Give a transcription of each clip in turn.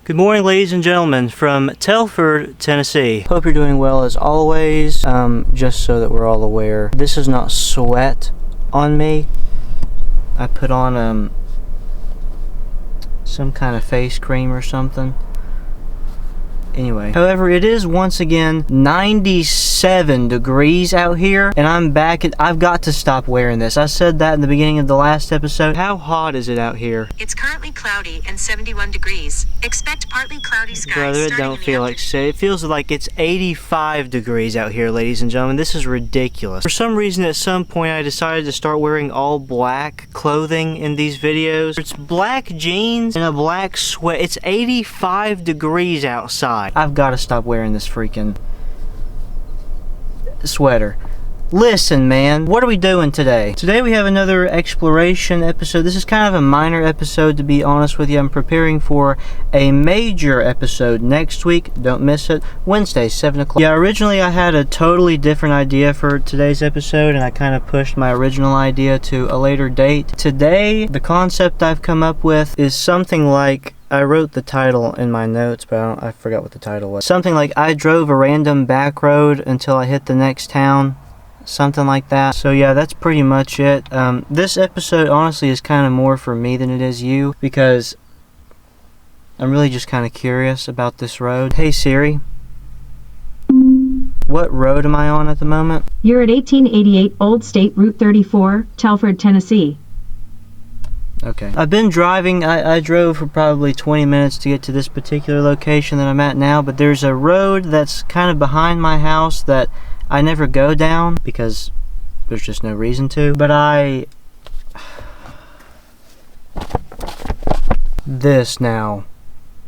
Good morning, ladies and gentlemen, from Telford, Tennessee. Hope you're doing well as always. Just so that we're all aware, this is not sweat on me. I put on some kind of face cream or something. Anyway, however, it is once again 97 degrees out here, and I'm back. I've got to stop wearing this. I said that in the beginning of the last episode. How hot is it out here? It's currently cloudy and 71 degrees. Expect partly cloudy skies. Brother, it don't feel like shit. It feels like it's 85 degrees out here, ladies and gentlemen. This is ridiculous. For some reason, at some point, I decided to start wearing all black clothing in these videos. It's black jeans and a black sweat. It's 85 degrees outside. I've got to stop wearing this freaking sweater. Listen, man, what are we doing today? Today we have another exploration episode. This is kind of a minor episode, to be honest with you. I'm preparing for a major episode next week. Don't miss it. Wednesday, 7 o'clock. Yeah, originally I had a totally different idea for today's episode, and I kind of pushed my original idea to a later date. Today, the concept I've come up with is something like, I wrote the title in my notes, but I forgot what the title was. Something like, I drove a random back road until I hit the next town. Something like that. So yeah, that's pretty much it. This episode honestly is kind of more for me than it is you, because I'm really just kind of curious about this road. Hey Siri, what road am I on at the moment? You're at 1888 Old State Route 34, Telford, Tennessee. Okay. I've been driving. I drove for probably 20 minutes to get to this particular location that I'm at now, but there's a road that's kind of behind my house that I never go down because there's just no reason to. But this now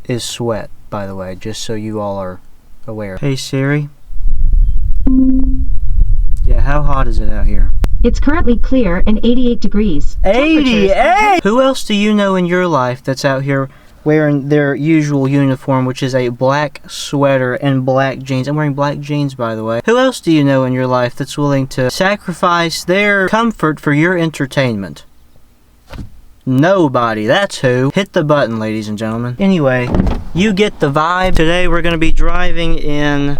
is sweat, by the way, just so you all are aware. Hey Siri. Yeah, how hot is it out here? It's currently clear and 88 degrees. 88! Who else do you know in your life that's out here wearing their usual uniform, which is a black sweater and black jeans? I'm wearing black jeans, by the way. Who else do you know in your life that's willing to sacrifice their comfort for your entertainment? Nobody. That's who. Hit the button, ladies and gentlemen. Anyway, you get the vibe. Today we're going to be driving in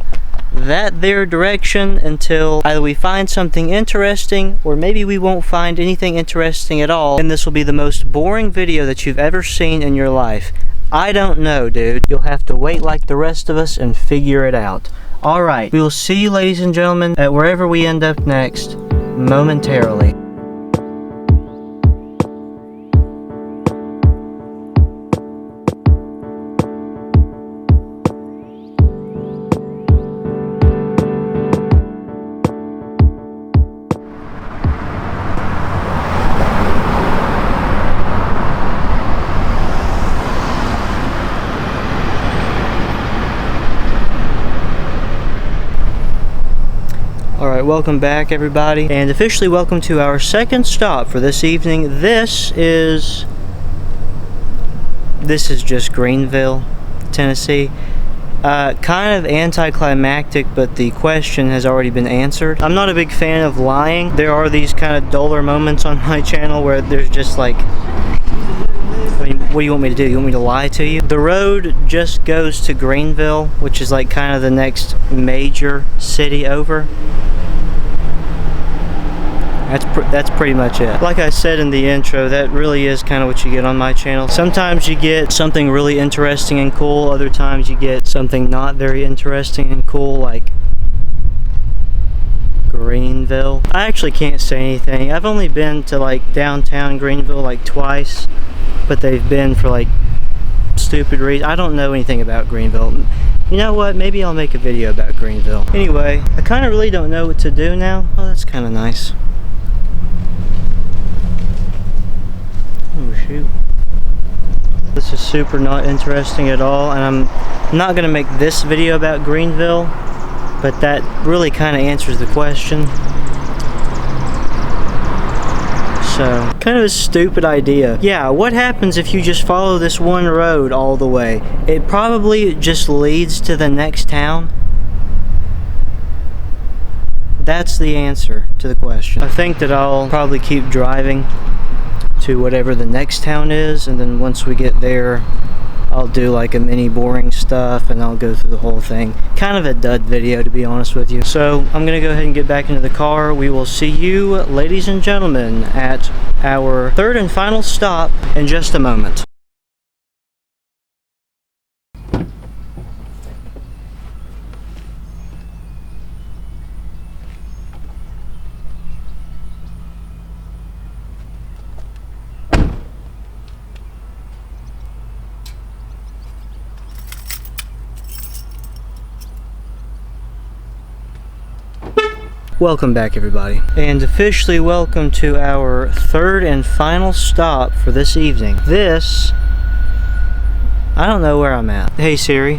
that there direction until either we find something interesting or maybe we won't find anything interesting at all, and this will be the most boring video that you've ever seen in your life. I don't know, dude. You'll have to wait like the rest of us and figure it out. Alright, we will see you, ladies and gentlemen, at wherever we end up next momentarily. Alright, welcome back everybody, and officially welcome to our second stop for this evening. This is just Greenville, Tennessee. Kind of anticlimactic, but the question has already been answered. I'm not a big fan of lying. There are these kind of duller moments on my channel where there's just like, I mean, what do you want me to do? You want me to lie to you? The road just goes to Greenville, which is like kind of the next major city over. That's pretty much it. Like I said in the intro, that really is kind of what you get on my channel. Sometimes you get something really interesting and cool, other times you get something not very interesting and cool, like Greenville. I actually can't say anything. I've only been to like downtown Greenville like twice, but they've been for like stupid reasons. I don't know anything about Greenville. You know what? Maybe I'll make a video about Greenville. Anyway, I kind of really don't know what to do now. Oh, that's kind of nice. Oh shoot. This is super not interesting at all, and I'm not going to make this video about Greenville, but that really kind of answers the question. So, kind of a stupid idea. Yeah, what happens if you just follow this one road all the way? It probably just leads to the next town. That's the answer to the question. I think that I'll probably keep driving to whatever the next town is, and then once we get there, I'll do like a mini boring stuff and I'll go through the whole thing. Kind of a dud video, to be honest with you. So I'm gonna go ahead and get back into the car. We will see you, ladies and gentlemen, at our third and final stop in just a moment. Welcome back, everybody, and officially welcome to our third and final stop for this evening. This, I don't know where I'm at. Hey Siri.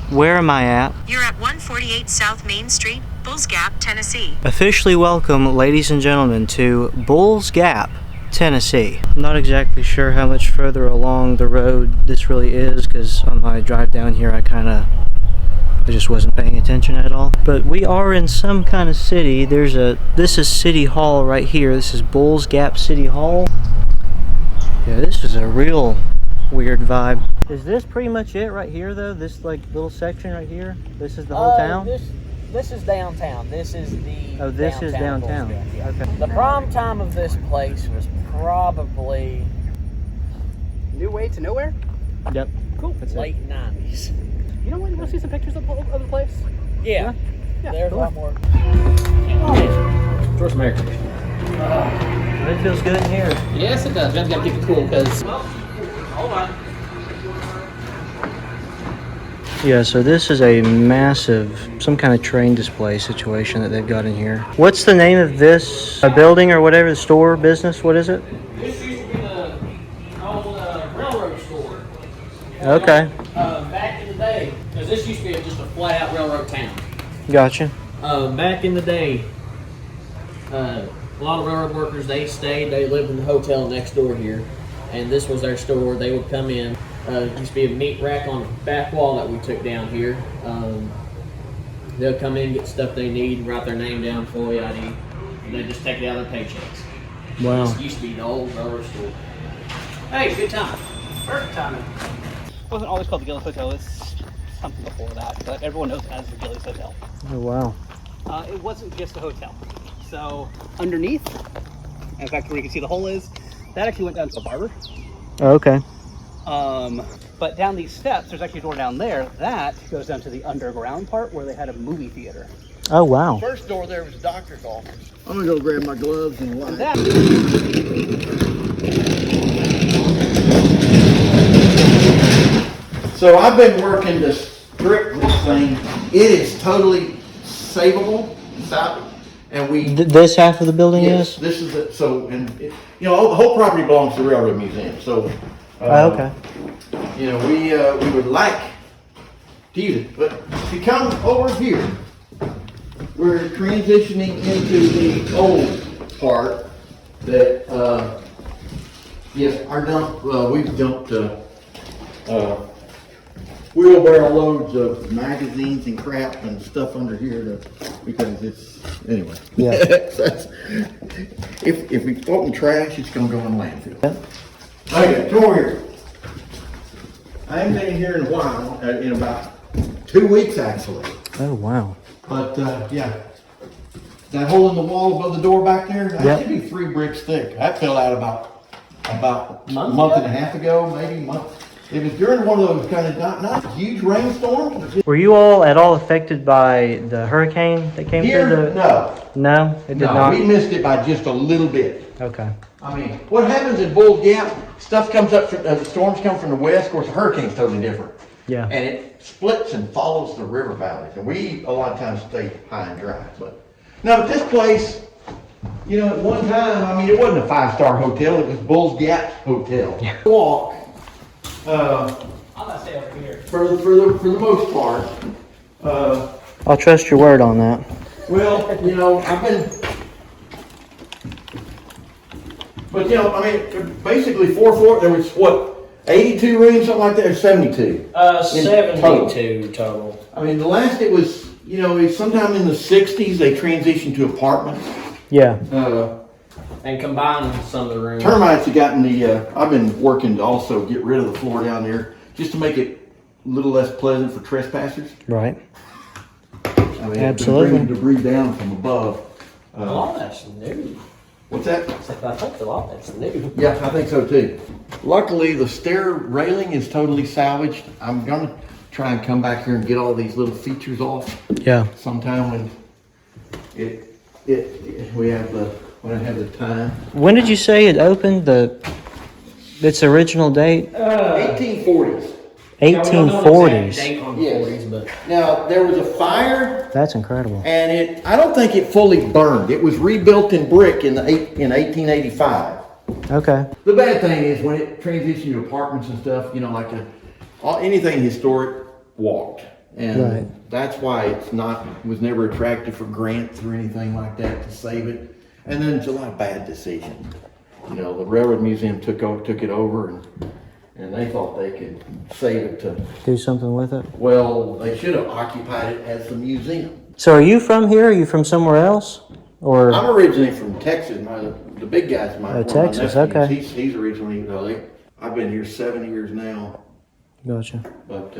Where am I at? You're at 148 South Main Street, Bulls Gap, Tennessee. Officially welcome, ladies and gentlemen, to Bulls Gap, Tennessee. I'm not exactly sure how much further along the road this really is, because on my drive down here I just wasn't paying attention at all. But we are in some kind of city. This is City Hall right here. This is Bulls Gap City Hall. Yeah, this is a real weird vibe. Is this pretty much it right here though? This like little section right here? This is the whole town? This is downtown. This is the this is downtown. Yeah. Okay. The prime time of this place was probably New way to nowhere? Yep. Cool. That's late 90s. You know what? You want to see some pictures of the place? Yeah. There's cool. a lot more. George America. It feels good in here. Yes, it does. We have to keep it cool because. Hold on. Yeah, so this is a massive, some kind of train display situation that they've got in here. What's the name of this building or whatever, the store, business? What is it? This used to be the old railroad store. Okay. Back in the day, because this used to be just a flat-out railroad town. Gotcha. Back in the day, a lot of railroad workers, they lived in the hotel next door here, and this was their store. They would come in. Used to be a meat rack on the back wall that we took down here. They'll come in, get stuff they need, write their name down, full ID, and they just take it out of their paychecks. Wow. This used to be the old railroad store. Hey, good time. Perfect timing. It wasn't always called the Gillies Hotel. It's something before that, but everyone knows it as the Gillies Hotel. Oh, wow. It wasn't just a hotel. So underneath, in fact, where you can see the hole is, that actually went down to a barber. Oh, okay. But down these steps, there's actually a door down there that goes down to the underground part where they had a movie theater. Oh, wow. First door there was a doctor's office. I'm gonna go grab my gloves and wipe. And that, So I've been working to strip this thing. It is totally savable, and we. This half of the building Yes, is? this is it. So, and it, the whole property belongs to the Railroad Museum. So. Oh, okay. We would like to use it, but if you come over here, we're transitioning into the old part that, yes, our dump, we've dumped, wheelbarrow loads of magazines and crap and stuff under here because it's, anyway. Yeah. If we open trash, it's gonna go in the landfill. Yeah. Okay, come over here. I haven't been in here in a while, in about 2 weeks actually. Oh, wow. But, yeah. That hole in the wall above the door back there, that Yep. should be 3 bricks thick. That fell out about a Month month ago? and a half ago, maybe a month. It was during one of those kind of, not huge rainstorms. Were you all at all affected by the hurricane that came Here, through the... no. No? It did No, not? we missed it by just a little bit. Okay. I mean, what happens in Bulls Gap, stuff comes up, the storms come from the west, of course, the hurricane's totally different. Yeah. And it splits and follows the river valleys, and we, a lot of times, stay high and dry, but. No, but this place, at one time, I mean, it wasn't a 5-star hotel, it was Bulls Gap Hotel. Yeah. Walk, I'm gonna stay over here. for the most part, I'll trust your word on that. well, I've been, but I mean, basically 4 floors, there was what, 82 rooms, something like that, or 72? 72 total. I mean, the last it was, sometime in the 60s, they transitioned to apartments. Yeah. and combine some of the rooms. Termites have gotten I've been working to also get rid of the floor down there, just to make it a little less pleasant for trespassers. Right. I mean, Absolutely. bringing debris down from above. A lot of that's new. What's that? I think a lot of that's new. Yeah, I think so too. Luckily, the stair railing is totally salvaged. I'm gonna try and come back here and get all these little features off Yeah. sometime when when I have the time. When did you say it opened? Its original date? 1840s. 1840s. Date on Yes. 40s, but Now, there was a fire, That's incredible. and I don't think it fully burned. It was rebuilt in brick in 1885. Okay. The bad thing is when it transitioned to apartments and stuff, you know, like anything historic walked. And Right. that's why was never attractive for grants or anything like that to save it. And then it's a lot of bad decisions. You know, the Railroad Museum took it over and they thought they could save it to, Do something with it. well, they should have occupied it as the museum. So are you from here? Are you from somewhere else? Or I'm originally from Texas. The big guy's one of my Texas, nephews. okay. He's originally, I've been here 7 years now, Gotcha. but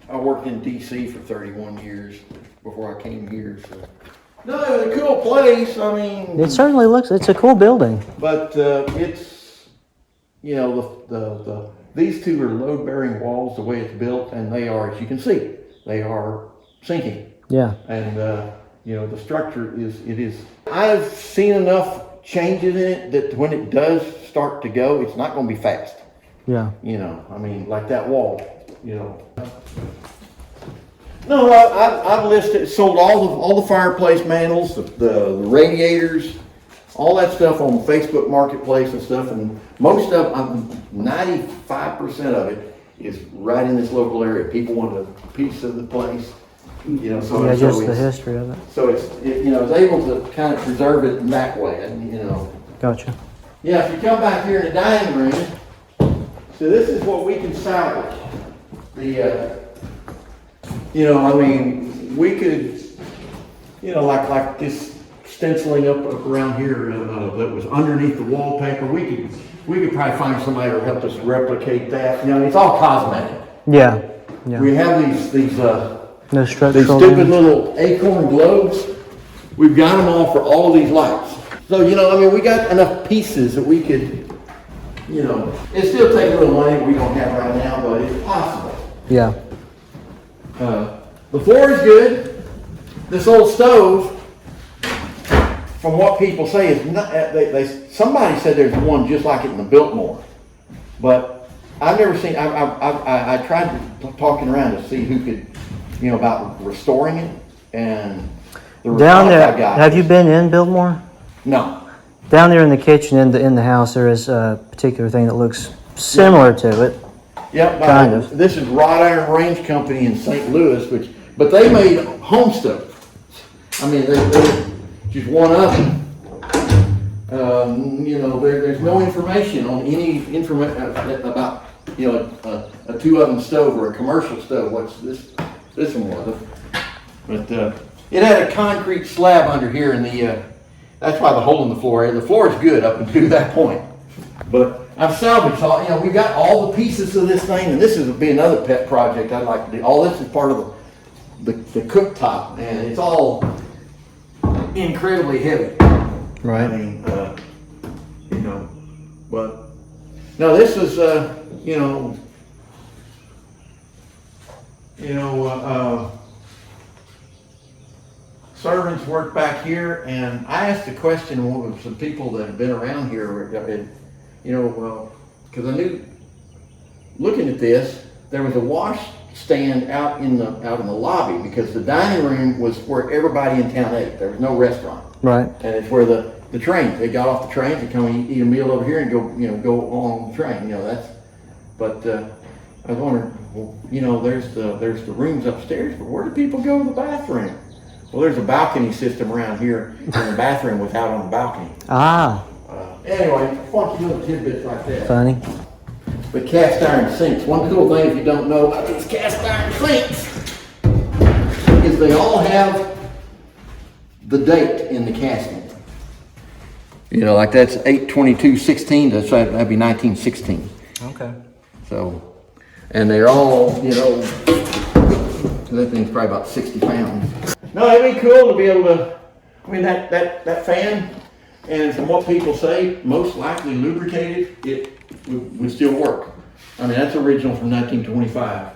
I worked in DC for 31 years before I came here. So. No, it was a cool place. I mean, It certainly looks, it's a cool building. but it's, you know, these two are load-bearing walls the way it's built, and they are, as you can see, they are sinking. Yeah. And, you know, the structure is, I've seen enough changes in it that when it does start to go, it's not going to be fast. Yeah. You know, I mean, like that wall, you know. No, I've sold all the fireplace mantles, the radiators, all that stuff on Facebook Marketplace and stuff, and most of, 95% of it is right in this local area. People want a piece of the place, you know, so Yeah, so just the it's- history of it. So you know, it's able to kind of preserve it in that way, and, you know. Gotcha. Yeah, if you come back here in the dining room, so this is what we can salvage. You know, I mean, we could, you know, like this stenciling up around here that was underneath the wallpaper. We could probably find somebody to help us replicate that. You know, it's all cosmetic. Yeah. Yeah. We have these No structural stupid damage. little acorn globes. We've got them all for all these lights. So, you know, I mean, we got enough pieces that we could, you know, it still takes a little money we don't have right now, but it's possible. Yeah. The floor is good. This old stove, from what people say, is not. Somebody said there's one just like it in the Biltmore, but I've never seen. I tried talking around to see who could, you know, about restoring it, and Down there, have you been in Biltmore? No. Down there in the kitchen, in the house, there is a particular thing that looks similar to it. Yep, Kind of. This is Wrought Iron Range Company in St. Louis, but they made home stoves. I mean, they're just one oven. You know, there's no information on any information about, you know, a 2-oven stove or a commercial stove. What's this one was? But it had a concrete slab under here, and that's why the hole in the floor. The floor is good up until that point, but I've salvaged all. You know, we got all the pieces of this thing, and this is be another pet project I'd like to do. All this is part of the cooktop, and it's all incredibly heavy. Right. I mean, you know, but no, this is you know, servants work back here, and I asked a question with some people that have been around here, you know, because I knew, looking at this, there was a wash stand out in the lobby, because the dining room was where everybody in town ate. There was no restaurant. Right. And it's where the trains, they got off the trains and come and eat a meal over here and go on the train. You know, but I was wondering, well, you know, there's the rooms upstairs, but where do people go to the bathroom? Well, there's a balcony system around here, and the bathroom was out on the balcony. Ah, Anyway, funky little tidbits like that. funny. But cast iron sinks. One cool thing, if you don't know about these cast iron sinks, is they all have the date in the casting. You know, like that's 8/22/16, that'd be 1916. Okay. So, and they're all, you know, that thing's probably about 60 pounds. No, it'd be cool to be able to, I mean, that fan, and from what people say, most likely lubricated, it would still work. I mean, that's original from 1925.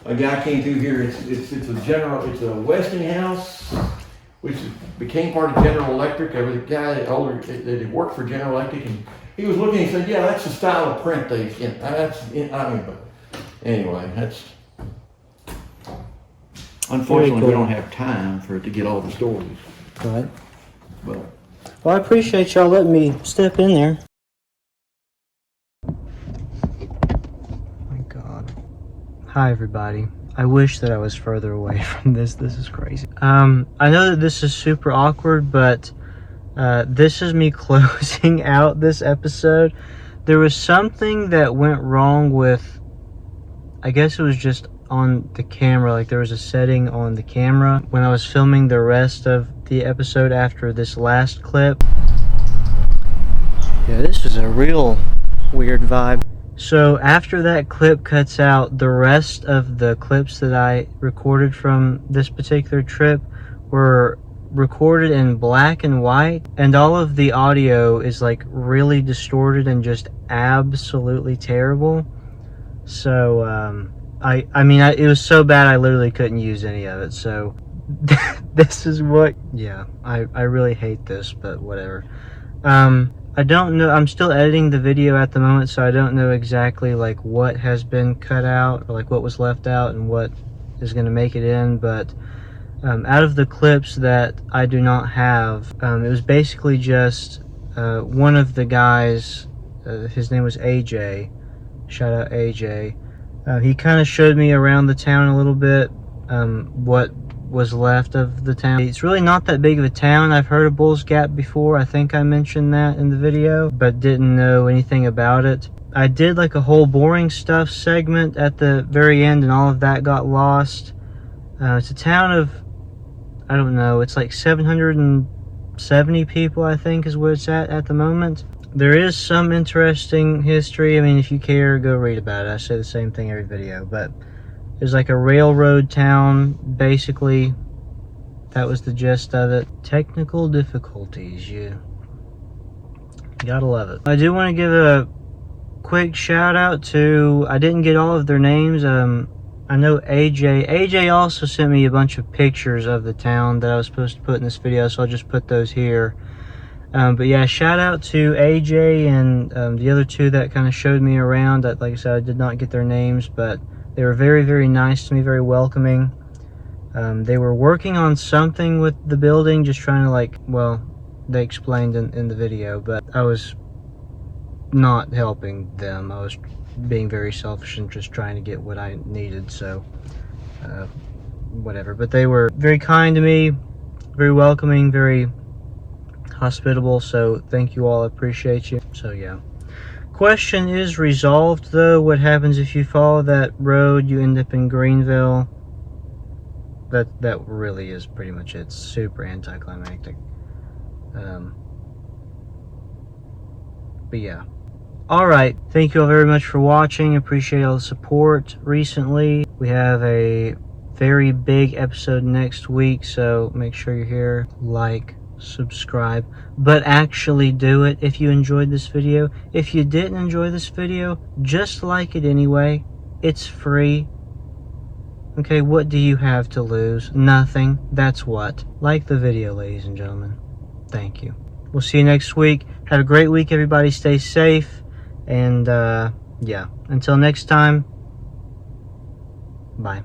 A guy came through here, it's a Westinghouse, which became part of General Electric. There was a guy that had worked for General Electric, and he was looking, he said, yeah, that's the style of print but anyway, that's, unfortunately, cool. we don't have time for it to get all the stories. Right. But Well, I appreciate y'all letting me step in there. My God. Hi, everybody. I wish that I was further away from this. This is crazy. I know that this is super awkward, but this is me closing out this episode. There was something that went wrong with, I guess it was just on the camera. Like there was a setting on the camera when I was filming the rest of the episode after this last clip. Yeah, this is a real weird vibe. So after that clip cuts out, the rest of the clips that I recorded from this particular trip were recorded in black and white, and all of the audio is like really distorted and just absolutely terrible. So I mean it was so bad I literally couldn't use any of it. So this is what, yeah, I really hate this, but whatever. I don't know, I'm still editing the video at the moment, so I don't know exactly like what has been cut out, or like what was left out and what is going to make it in, but out of the clips that I do not have, it was basically just one of the guys, his name was AJ, shout out AJ, he kind of showed me around the town a little bit, what was left of the town. It's really not that big of a town. I've heard of Bulls Gap before. I think I mentioned that in the video, but didn't know anything about it. I did like a whole boring stuff segment at the very end, and all of that got lost. It's a town of, I don't know, it's like 770 people, I think, is where it's at the moment. There is some interesting history. I mean, if you care, go read about it. I say the same thing every video, but there's like a railroad town, basically. That was the gist of it. Technical difficulties, you gotta love it. I do want to give a quick shout out to, I didn't get all of their names. I know AJ also sent me a bunch of pictures of the town that I was supposed to put in this video, so I'll just put those here. But yeah, shout out to AJ and the other two that kind of showed me around. That, like I said, I did not get their names, but they were very, very nice to me, very welcoming. They were working on something with the building, just trying to, like, well, they explained in the video, but I was not helping them. I was being very selfish and just trying to get what I needed, so whatever. But they were very kind to me, very welcoming, very hospitable, so thank you all. I appreciate you. So yeah. Question is resolved though. What happens if you follow that road, you end up in Greenville? That really is pretty much it. It's super anticlimactic. But yeah. Alright, thank you all very much for watching. Appreciate all the support recently. We have a very big episode next week, so make sure you're here. Like, subscribe, but actually do it if you enjoyed this video. If you didn't enjoy this video, just like it anyway. It's free. Okay, what do you have to lose? Nothing. That's what. Like the video, ladies and gentlemen. Thank you. We'll see you next week. Have a great week, everybody. Stay safe. And yeah, until next time, bye.